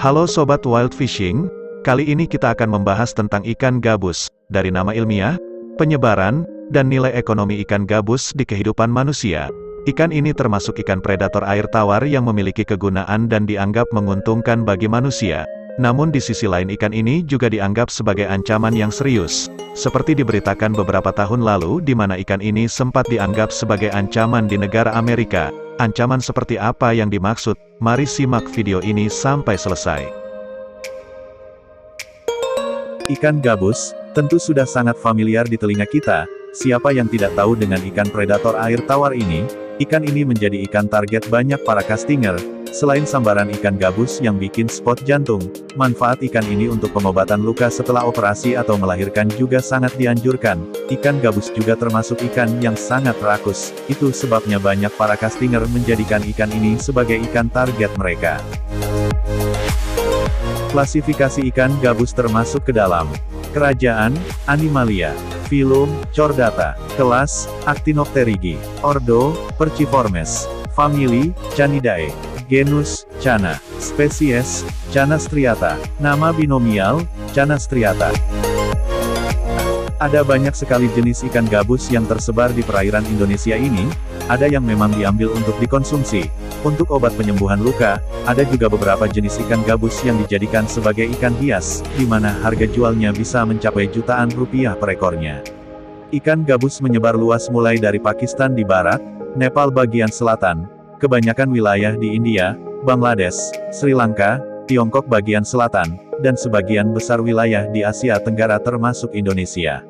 Halo Sobat Wild Fishing, kali ini kita akan membahas tentang ikan gabus, dari nama ilmiah, penyebaran, dan nilai ekonomi ikan gabus di kehidupan manusia. Ikan ini termasuk ikan predator air tawar yang memiliki kegunaan dan dianggap menguntungkan bagi manusia. Namun di sisi lain ikan ini juga dianggap sebagai ancaman yang serius. Seperti diberitakan beberapa tahun lalu di mana ikan ini sempat dianggap sebagai ancaman di negara Amerika. Ancaman seperti apa yang dimaksud? Mari simak video ini sampai selesai. Ikan gabus, tentu sudah sangat familiar di telinga kita. Siapa yang tidak tahu dengan ikan predator air tawar ini? Ikan ini menjadi ikan target banyak para castinger. Selain sambaran ikan gabus yang bikin spot jantung, manfaat ikan ini untuk pengobatan luka setelah operasi atau melahirkan juga sangat dianjurkan. Ikan gabus juga termasuk ikan yang sangat rakus. Itu sebabnya banyak para castinger menjadikan ikan ini sebagai ikan target mereka. Klasifikasi ikan gabus termasuk ke dalam Kerajaan, Animalia, Filum, Chordata, Kelas, Actinopterygii, Ordo, Perciformes, Famili, Canidae, Genus, Channa, Spesies, Channa striata, nama binomial, Channa striata. Ada banyak sekali jenis ikan gabus yang tersebar di perairan Indonesia ini. Ada yang memang diambil untuk dikonsumsi. Untuk obat penyembuhan luka, ada juga beberapa jenis ikan gabus yang dijadikan sebagai ikan hias, di mana harga jualnya bisa mencapai jutaan rupiah per ekornya. Ikan gabus menyebar luas mulai dari Pakistan di barat, Nepal bagian selatan, kebanyakan wilayah di India, Bangladesh, Sri Lanka, Tiongkok bagian selatan, dan sebagian besar wilayah di Asia Tenggara termasuk Indonesia.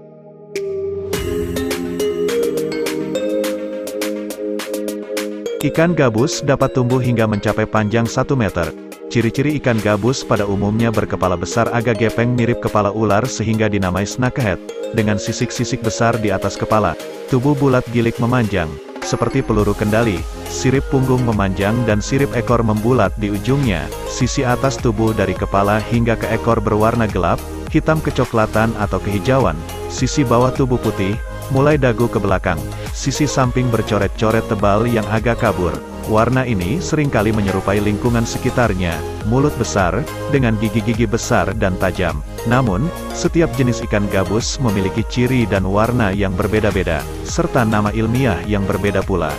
Ikan gabus dapat tumbuh hingga mencapai panjang 1 meter. Ciri-ciri ikan gabus pada umumnya berkepala besar agak gepeng mirip kepala ular sehingga dinamai snakehead, dengan sisik-sisik besar di atas kepala, tubuh bulat gilik memanjang, seperti peluru kendali, sirip punggung memanjang dan sirip ekor membulat di ujungnya, sisi atas tubuh dari kepala hingga ke ekor berwarna gelap, hitam kecoklatan atau kehijauan, sisi bawah tubuh putih, mulai dagu ke belakang, sisi samping bercoret-coret tebal yang agak kabur. Warna ini seringkali menyerupai lingkungan sekitarnya, mulut besar, dengan gigi-gigi besar dan tajam. Namun, setiap jenis ikan gabus memiliki ciri dan warna yang berbeda-beda, serta nama ilmiah yang berbeda pula.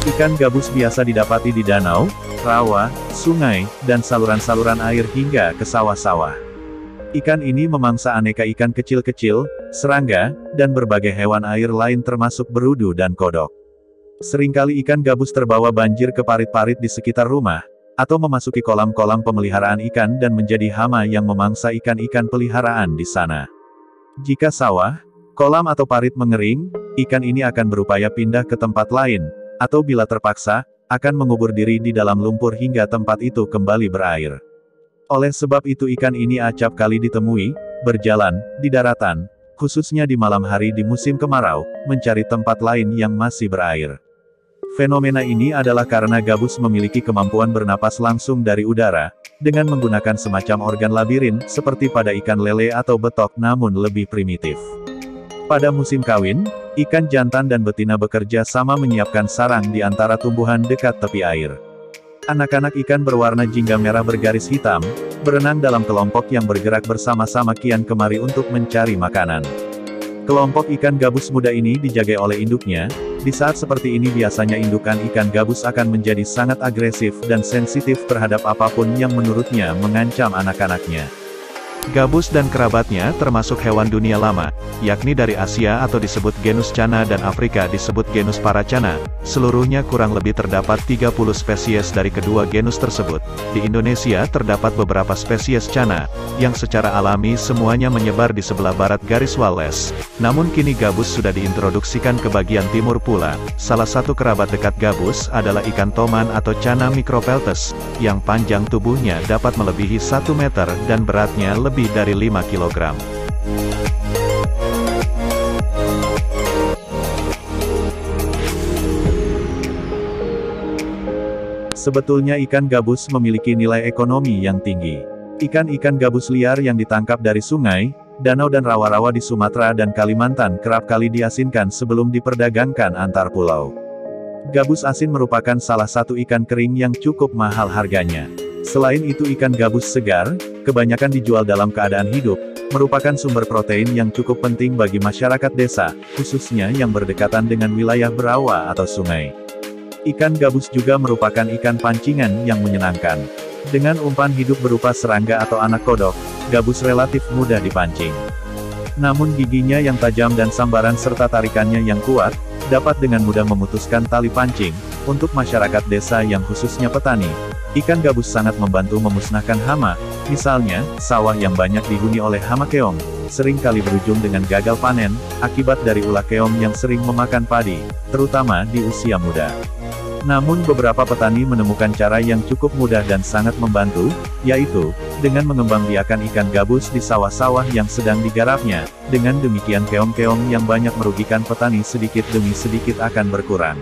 Ikan gabus biasa didapati di danau, rawa, sungai, dan saluran-saluran air hingga ke sawah-sawah. Ikan ini memangsa aneka ikan kecil-kecil, serangga, dan berbagai hewan air lain termasuk berudu dan kodok. Seringkali ikan gabus terbawa banjir ke parit-parit di sekitar rumah, atau memasuki kolam-kolam pemeliharaan ikan dan menjadi hama yang memangsa ikan-ikan peliharaan di sana. Jika sawah, kolam atau parit mengering, ikan ini akan berupaya pindah ke tempat lain, atau bila terpaksa, akan mengubur diri di dalam lumpur hingga tempat itu kembali berair. Oleh sebab itu ikan ini acap kali ditemui, berjalan, di daratan, khususnya di malam hari di musim kemarau, mencari tempat lain yang masih berair. Fenomena ini adalah karena gabus memiliki kemampuan bernapas langsung dari udara, dengan menggunakan semacam organ labirin, seperti pada ikan lele atau betok namun lebih primitif. Pada musim kawin, ikan jantan dan betina bekerja sama menyiapkan sarang di antara tumbuhan dekat tepi air. Anak-anak ikan berwarna jingga merah bergaris hitam, berenang dalam kelompok yang bergerak bersama-sama kian kemari untuk mencari makanan. Kelompok ikan gabus muda ini dijaga oleh induknya. Di saat seperti ini biasanya indukan ikan gabus akan menjadi sangat agresif dan sensitif terhadap apapun yang menurutnya mengancam anak-anaknya. Gabus dan kerabatnya termasuk hewan dunia lama, yakni dari Asia atau disebut genus Channa dan Afrika disebut genus Parachanna. Seluruhnya kurang lebih terdapat 30 spesies dari kedua genus tersebut. Di Indonesia terdapat beberapa spesies Channa, yang secara alami semuanya menyebar di sebelah barat garis Wallace. Namun kini gabus sudah diintroduksikan ke bagian timur pula. Salah satu kerabat dekat gabus adalah ikan toman atau Channa micropeltes, yang panjang tubuhnya dapat melebihi 1 meter dan beratnya lebih dari 5 kg. Sebetulnya ikan gabus memiliki nilai ekonomi yang tinggi. Ikan-ikan gabus liar yang ditangkap dari sungai, danau dan rawa-rawa di Sumatera dan Kalimantan kerap kali diasinkan sebelum diperdagangkan antar pulau. Gabus asin merupakan salah satu ikan kering yang cukup mahal harganya. Selain itu ikan gabus segar, kebanyakan dijual dalam keadaan hidup, merupakan sumber protein yang cukup penting bagi masyarakat desa, khususnya yang berdekatan dengan wilayah berawa atau sungai. Ikan gabus juga merupakan ikan pancingan yang menyenangkan. Dengan umpan hidup berupa serangga atau anak kodok, gabus relatif mudah dipancing. Namun giginya yang tajam dan sambaran serta tarikannya yang kuat, dapat dengan mudah memutuskan tali pancing. Untuk masyarakat desa yang khususnya petani, ikan gabus sangat membantu memusnahkan hama, misalnya, sawah yang banyak dihuni oleh hama keong, sering kali berujung dengan gagal panen, akibat dari ulah keong yang sering memakan padi, terutama di usia muda. Namun beberapa petani menemukan cara yang cukup mudah dan sangat membantu, yaitu, dengan mengembangbiakan ikan gabus di sawah-sawah yang sedang digarapnya. Dengan demikian keong-keong yang banyak merugikan petani sedikit demi sedikit akan berkurang.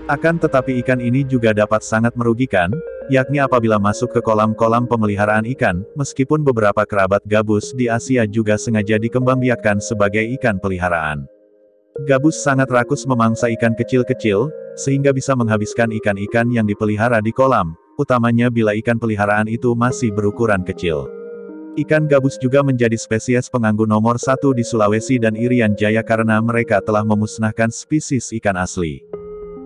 Akan tetapi ikan ini juga dapat sangat merugikan, yakni apabila masuk ke kolam-kolam pemeliharaan ikan, meskipun beberapa kerabat gabus di Asia juga sengaja dikembangbiakkan sebagai ikan peliharaan. Gabus sangat rakus memangsa ikan kecil-kecil, sehingga bisa menghabiskan ikan-ikan yang dipelihara di kolam, utamanya bila ikan peliharaan itu masih berukuran kecil. Ikan gabus juga menjadi spesies pengganggu nomor 1 di Sulawesi dan Irian Jaya karena mereka telah memusnahkan spesies ikan asli.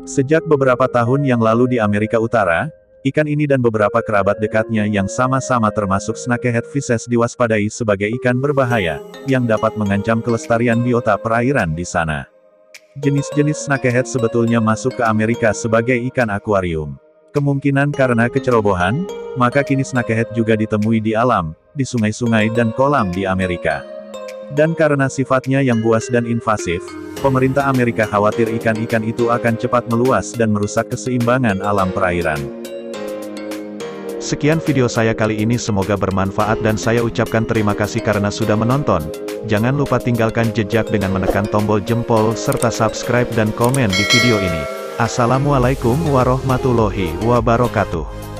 Sejak beberapa tahun yang lalu di Amerika Utara, ikan ini dan beberapa kerabat dekatnya yang sama-sama termasuk snakehead fishes diwaspadai sebagai ikan berbahaya, yang dapat mengancam kelestarian biota perairan di sana. Jenis-jenis snakehead sebetulnya masuk ke Amerika sebagai ikan akuarium. Kemungkinan karena kecerobohan, maka kini snakehead juga ditemui di alam, di sungai-sungai dan kolam di Amerika. Dan karena sifatnya yang buas dan invasif, pemerintah Amerika khawatir ikan-ikan itu akan cepat meluas dan merusak keseimbangan alam perairan. Sekian video saya kali ini, semoga bermanfaat dan saya ucapkan terima kasih karena sudah menonton. Jangan lupa tinggalkan jejak dengan menekan tombol jempol serta subscribe dan komen di video ini. Assalamualaikum warahmatullahi wabarakatuh.